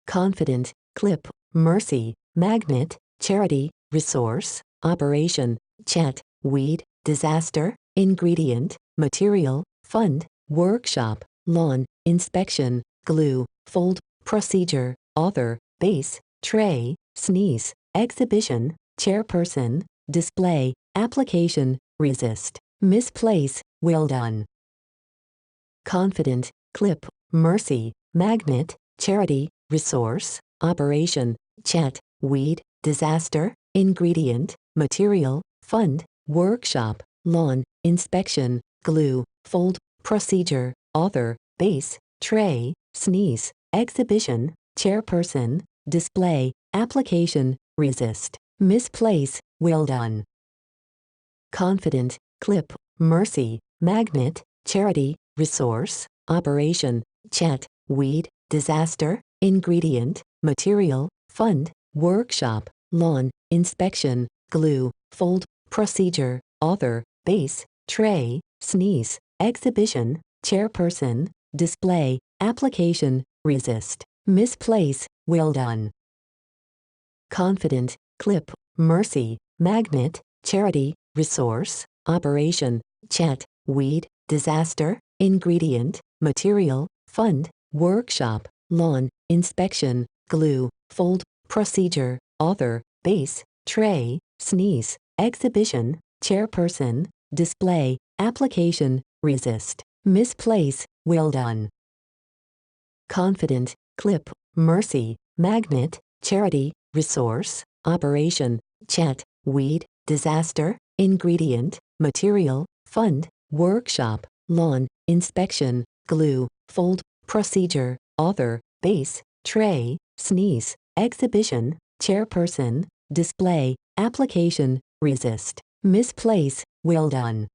confident, clip, mercy, magnet, charity, resource, operation, chat, weed, disaster, ingredient, material, fund, workshop, lawn, inspection, glue, fold, procedure, author, base, tray, sneeze, exhibition, chairperson, display, application, resist, misplace, well done. Confident, clip, mercy, magnet, charity, resource, operation, chat, weed, disaster, ingredient, material, fund, workshop, lawn, inspection, glue, fold, procedure, author, base, tray, sneeze, exhibition, chairperson, display, application, resist, misplace, well done. Confident, clip, mercy, magnet, charity, resource, operation, chat, weed, disaster, ingredient, material, fund, workshop, lawn, inspection, glue, fold, procedure, author, base, tray, sneeze, exhibition, chairperson, display, application, resist, misplace, well done. Confident, clip, mercy, magnet, charity, resource, operation, chat, weed, disaster, ingredient, material, fund, workshop, lawn, inspection, glue, fold, procedure, author, base, tray, sneeze, exhibition, chairperson, display, application, resist, misplace, well done. Confident, clip, mercy, magnet, charity, resource, operation, chat, weed, disaster, ingredient, material, fund, workshop, lawn, inspection, glue, fold, procedure, author, base, tray, sneeze, exhibition, chairperson, display, application, resist, misplace, well done.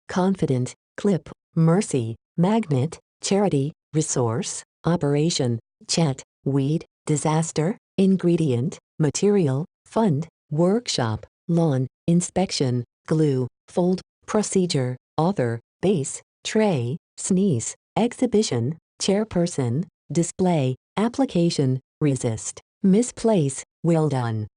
Confident, clip, mercy, magnet, charity, resource, operation, chat, weed, disaster, ingredient, material, fund, workshop, lawn, inspection, glue, fold, procedure, author, base, tray, sneeze, exhibition, chairperson, display, application, resist, misplace, well done.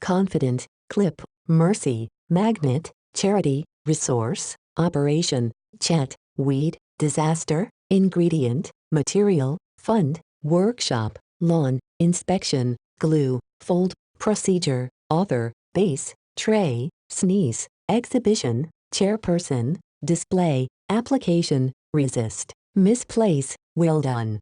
Confident, clip, mercy, magnet, charity, resource, operation, chat, weed, disaster, ingredient, material, fund, workshop, lawn, inspection, glue, fold, procedure, author, base, tray, sneeze, exhibition, chairperson, display, application, resist, misplace, well done.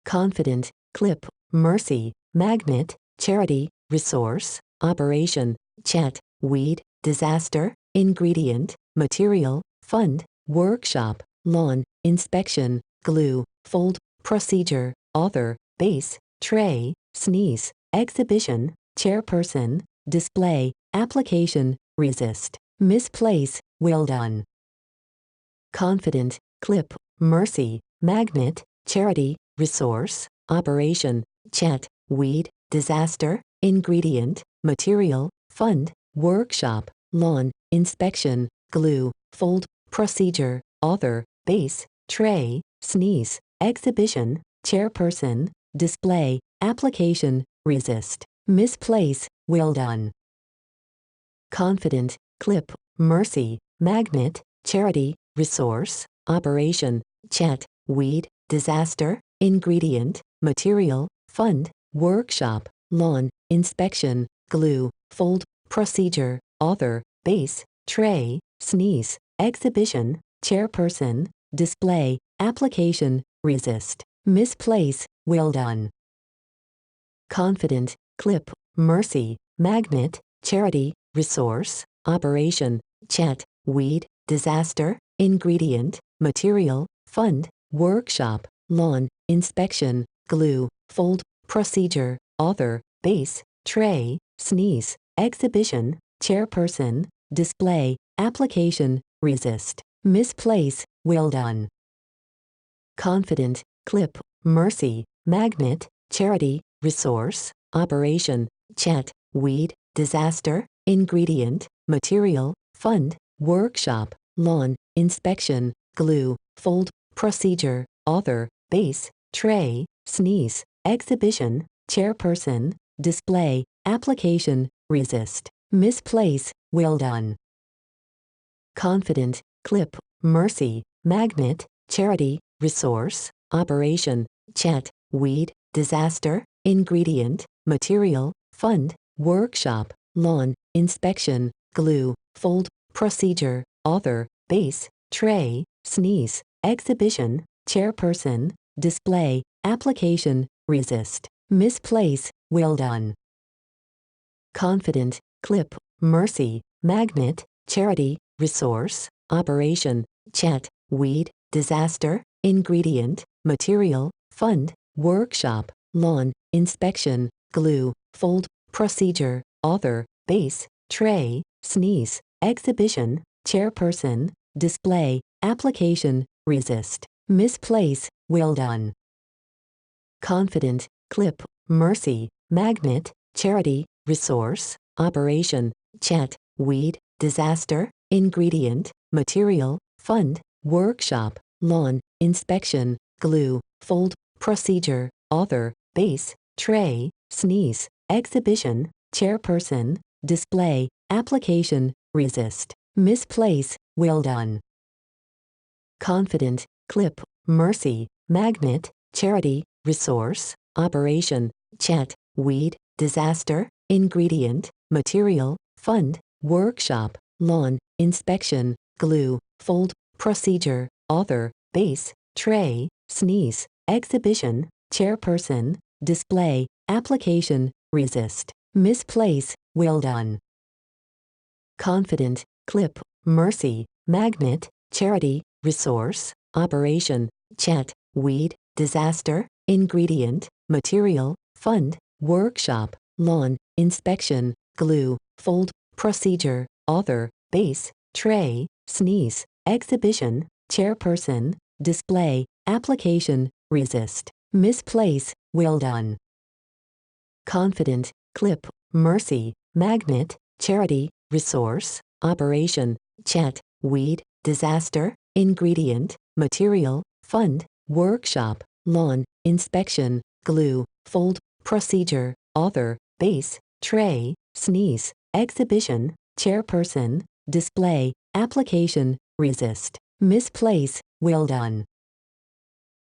Confident, clip, mercy, magnet, charity, resource, operation, chat, weed, disaster, ingredient, material, fund, workshop, lawn, inspection, glue, fold, procedure, author, base, tray, sneeze, exhibition, chairperson, display, application, resist, misplace, well done. Confident, clip, mercy, magnet, charity, resource, operation, chat, weed, disaster, ingredient, material, fund, workshop, lawn, inspection, glue, fold, procedure, author, base, tray, sneeze, exhibition, chairperson, display, application, resist, misplace, well done. Confident, clip, mercy, magnet, charity, resource, operation, chat, weed, disaster, ingredient, material, fund, workshop, lawn, inspection, glue, fold, procedure, author, base, tray, sneeze, exhibition, chairperson, display, application, resist, misplace, well done. Confident, clip, mercy, magnet, charity, resource, operation, chat, weed, disaster, ingredient, material, fund, workshop, lawn, inspection, glue, fold, procedure, author, base, tray, sneeze, exhibition, chairperson, display, application, resist, misplace, well done. Confident, clip, mercy, magnet, charity, resource, operation, chat, weed, disaster, ingredient, material, fund, workshop, lawn, inspection, glue, fold, procedure, author, base, tray, sneeze, exhibition, chairperson, display, application, resist, misplace, well done. Confident, clip, mercy, magnet, charity, resource, operation, chat, weed, disaster, ingredient, material, fund, workshop, lawn, inspection, glue, fold, procedure, author, base, tray, sneeze, exhibition, chairperson, display, application, resist, misplace, well done. Confident, clip, mercy, magnet, charity, resource, operation, chat, weed, disaster, ingredient, material, fund, workshop, lawn, inspection, glue, fold, procedure, author, base, tray, sneeze, exhibition, chairperson, display, application, resist, misplace, well done. Confident, clip, mercy, magnet, charity, resource, operation, chat, weed, disaster, ingredient, material, fund, workshop, lawn, inspection, glue, fold, procedure, author, base, tray, sneeze, exhibition, chairperson, display, application, resist, misplace, well done. Confident, clip, mercy, magnet, charity, resource, operation, chat, weed, disaster, ingredient, material, fund, workshop, lawn, inspection, glue, fold, procedure, author, base, tray, sneeze, exhibition, chairperson, display, application, resist, misplace, well done. Confident, clip, mercy, magnet, charity, resource, operation, chat, weed, disaster, ingredient, material, fund, workshop, lawn, inspection, glue, fold, procedure, author, base, tray, sneeze, exhibition, chairperson, display, application, resist, misplace, well done. Confident, clip, mercy, magnet, charity, resource, operation, chat, weed, disaster, ingredient, material, fund, workshop, lawn, inspection, glue, fold, procedure, author, base, tray, sneeze, exhibition, chairperson, display, application, resist, misplace, well done.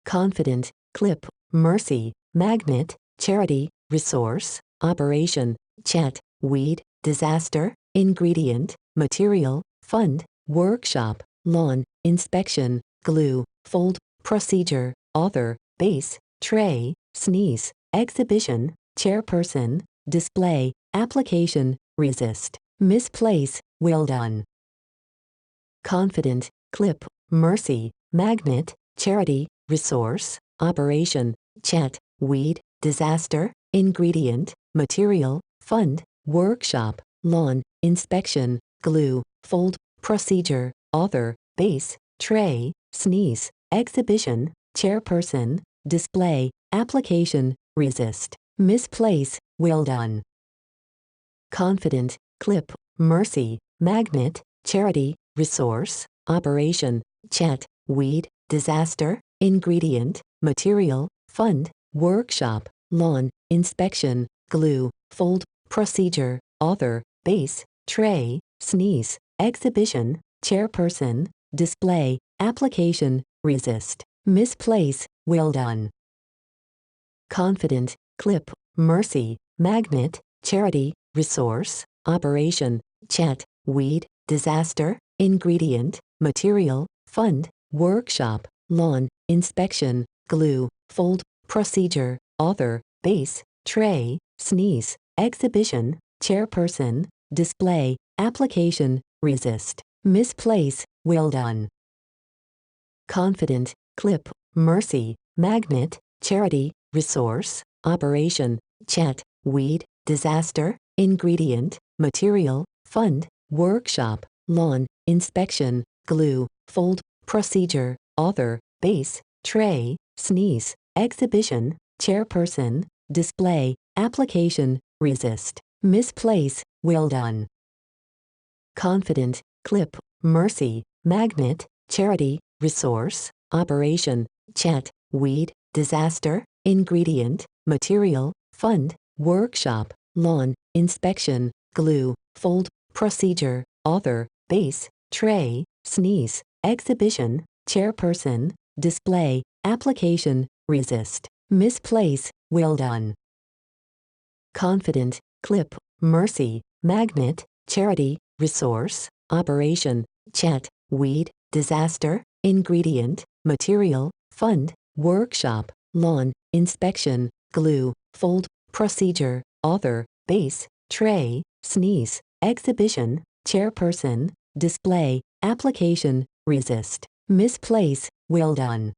Confident, clip, mercy, magnet, charity, resource, operation, chat, weed, disaster, ingredient, material, fund, workshop, lawn, inspection, glue, fold, procedure, author, base, tray, sneeze, exhibition, chairperson, display, application, resist, misplace, well done. Confident, clip, mercy, magnet, charity, resource, operation, chat, weed, disaster, ingredient, material, fund, workshop, lawn, inspection, glue, fold, procedure, author, base, tray, sneeze, exhibition, chairperson, display, application, resist, misplace, well done. Confident, clip, mercy, magnet, charity, resource, operation, chat, weed, disaster, ingredient, material, fund, workshop, lawn, inspection, glue, fold, procedure, author, base, tray, sneeze, exhibition, chairperson, display, application, resist, misplace, well done. Confident, clip, mercy, magnet, charity, resource, operation, chat, weed, disaster, ingredient, material, fund, workshop, lawn, inspection, glue, fold, procedure, author, base, tray, sneeze, exhibition, chairperson, display, application, resist, misplace, well done. Confident, clip, mercy, magnet, charity, resource, operation, chat, weed, disaster, ingredient, material, fund, workshop, lawn, inspection, glue, fold, procedure, author, base, tray, sneeze, exhibition, chairperson, display, application, resist, misplace, well done. Confident, clip, mercy, magnet, charity, resource, operation, chat, weed, disaster, ingredient, material, fund, workshop, lawn, inspection, glue, fold, procedure, author, base, tray, sneeze, exhibition, chairperson, display, application, resist, misplace, well done. Confident, clip, mercy, magnet, charity, resource, operation, chat, weed, disaster, ingredient, material, fund, workshop, lawn, inspection, glue, fold, procedure, author, base, tray, sneeze, exhibition, chairperson, display, application, resist, misplace, well done.